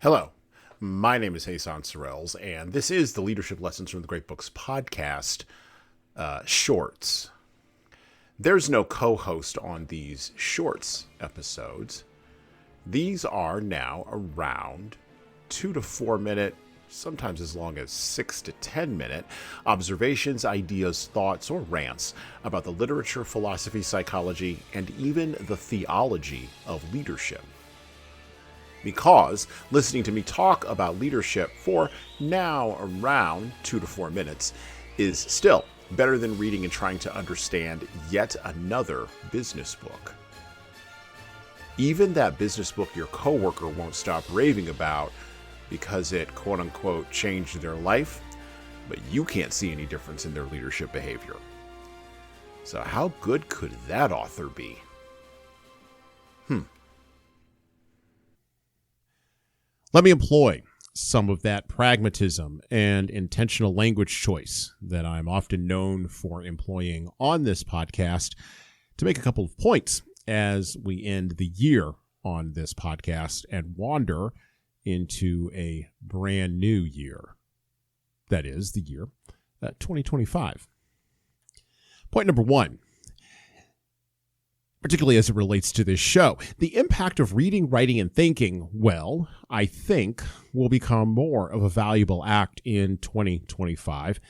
Hello, my name is Hassan Sorrells, and this is the Leadership Lessons from the Great Books podcast shorts. There's no co-host on these shorts episodes. These are now around 2 to 4 minute, sometimes as long as 6 to 10 minute observations, ideas, thoughts, or rants about the literature, philosophy, psychology, and even the theology of leadership. Because listening to me talk about leadership for now around 2 to 4 minutes is still better than reading and trying to understand yet another business book. Even that business book your coworker won't stop raving about because it quote-unquote changed their life, but you can't see any difference in their leadership behavior. So how good could that author be? Let me employ some of that pragmatism and intentional language choice that I'm often known for employing on this podcast to make a couple of points as we end the year on this podcast and wander into a brand new year. That is the year 2025. Point number one, particularly as it relates to this show, the impact of reading, writing, and thinking, well, I think will become more of a valuable act in 2025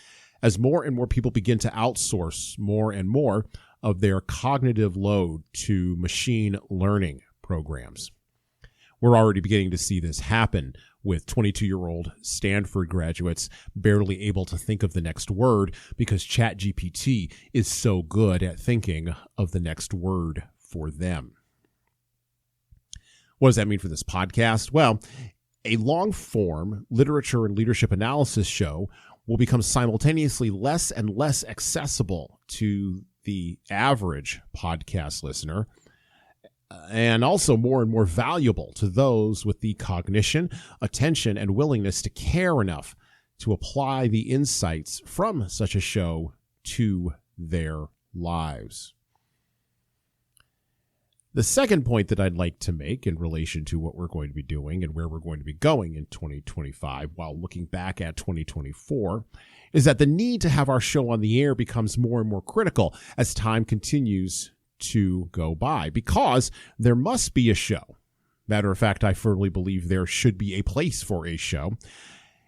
as more and more people begin to outsource more and more of their cognitive load to machine learning programs. We're already beginning to see this happen with 22-year-old Stanford graduates barely able to think of the next word because ChatGPT is so good at thinking of the next word for them. What does that mean for this podcast? Well, a long-form literature and leadership analysis show will become simultaneously less and less accessible to the average podcast listener, and also more and more valuable to those with the cognition, attention, and willingness to care enough to apply the insights from such a show to their lives. The second point that I'd like to make in relation to what we're going to be doing and where we're going to be going in 2025 while looking back at 2024 is that the need to have our show on the air becomes more and more critical as time continues to go by, because there must be a show. Matter of fact, I firmly believe there should be a place for a show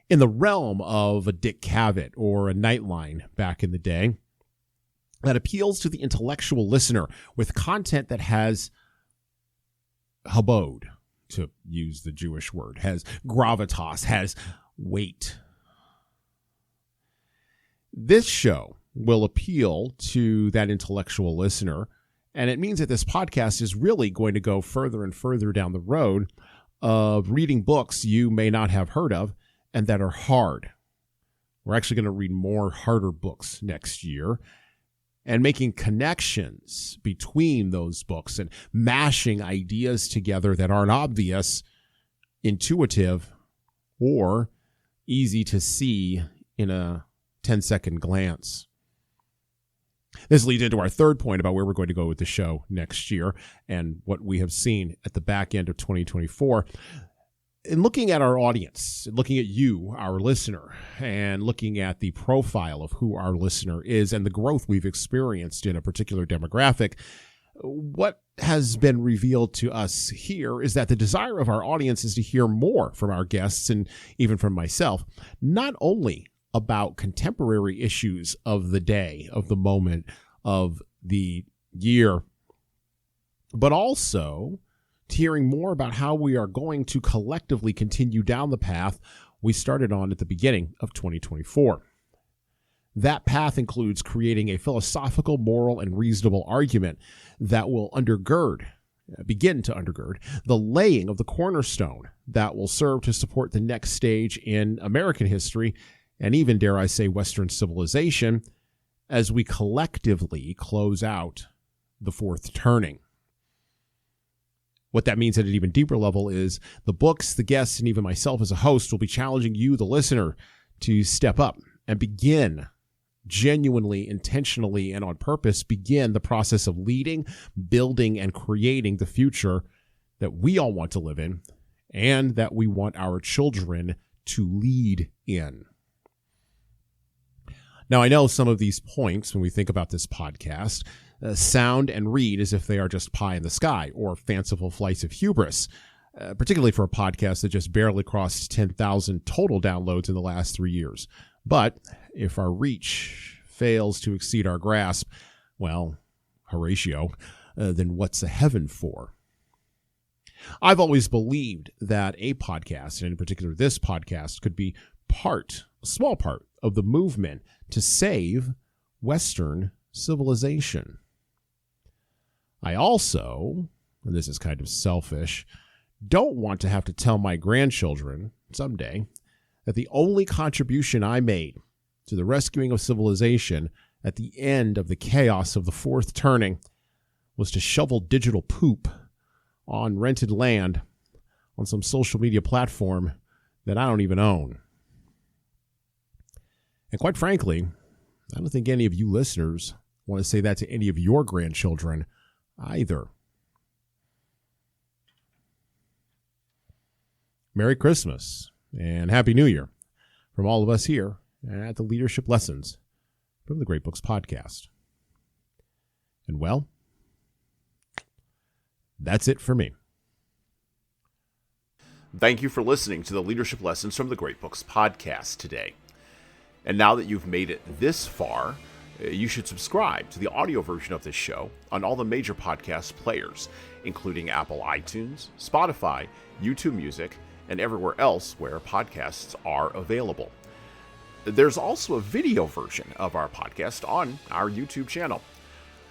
in the realm of a Dick Cavett or a Nightline back in the day that appeals to the intellectual listener with content that has habod, to use the Jewish word, has gravitas, has weight. This show will appeal to that intellectual listener, and it means that this podcast is really going to go further and further down the road of reading books you may not have heard of and that are hard. We're actually going to read more harder books next year and making connections between those books and mashing ideas together that aren't obvious, intuitive, or easy to see in a 10-second glance. This leads into our third point about where we're going to go with the show next year and what we have seen at the back end of 2024. In looking at our audience, looking at you, our listener, and looking at the profile of who our listener is and the growth we've experienced in a particular demographic, what has been revealed to us here is that the desire of our audience is to hear more from our guests and even from myself, not only about contemporary issues of the day, of the moment, of the year, but also hearing more about how we are going to collectively continue down the path we started on at the beginning of 2024. That path includes creating a philosophical, moral, and reasonable argument that will begin to undergird the laying of the cornerstone that will serve to support the next stage in American history and even, dare I say, Western civilization, as we collectively close out the fourth turning. What that means at an even deeper level is the books, the guests, and even myself as a host will be challenging you, the listener, to step up and begin genuinely, intentionally, and on purpose, begin the process of leading, building, and creating the future that we all want to live in and that we want our children to lead in. Now, I know some of these points, when we think about this podcast, sound and read as if they are just pie in the sky or fanciful flights of hubris, particularly for a podcast that just barely crossed 10,000 total downloads in the last 3 years. But if our reach fails to exceed our grasp, well, Horatio, then what's the heaven for? I've always believed that a podcast, and in particular this podcast, could be a small part of the movement to save Western civilization. I also, and this is kind of selfish, don't want to have to tell my grandchildren someday that the only contribution I made to the rescuing of civilization at the end of the chaos of the fourth turning was to shovel digital poop on rented land on some social media platform that I don't even own. And quite frankly, I don't think any of you listeners want to say that to any of your grandchildren either. Merry Christmas and Happy New Year from all of us here at the Leadership Lessons from the Great Books Podcast. And well, that's it for me. Thank you for listening to the Leadership Lessons from the Great Books Podcast today. And now that you've made it this far, you should subscribe to the audio version of this show on all the major podcast players, including Apple iTunes, Spotify, YouTube Music, and everywhere else where podcasts are available. There's also a video version of our podcast on our YouTube channel.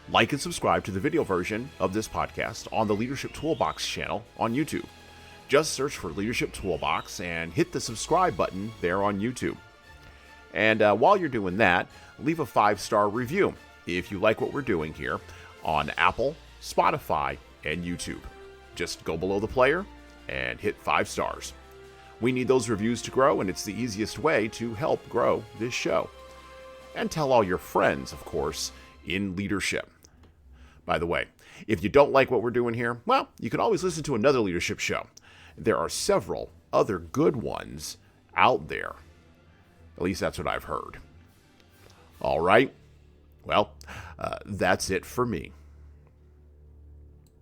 Like and subscribe to the video version of this podcast on the Leadership Toolbox channel on YouTube. Just search for Leadership Toolbox and hit the subscribe button there on YouTube. And while you're doing that, leave a 5-star review if you like what we're doing here on Apple, Spotify, and YouTube. Just go below the player and hit 5 stars. We need those reviews to grow, and it's the easiest way to help grow this show. And tell all your friends, of course, in leadership. By the way, if you don't like what we're doing here, well, you can always listen to another leadership show. There are several other good ones out there. At least that's what I've heard. All right. Well, that's it for me.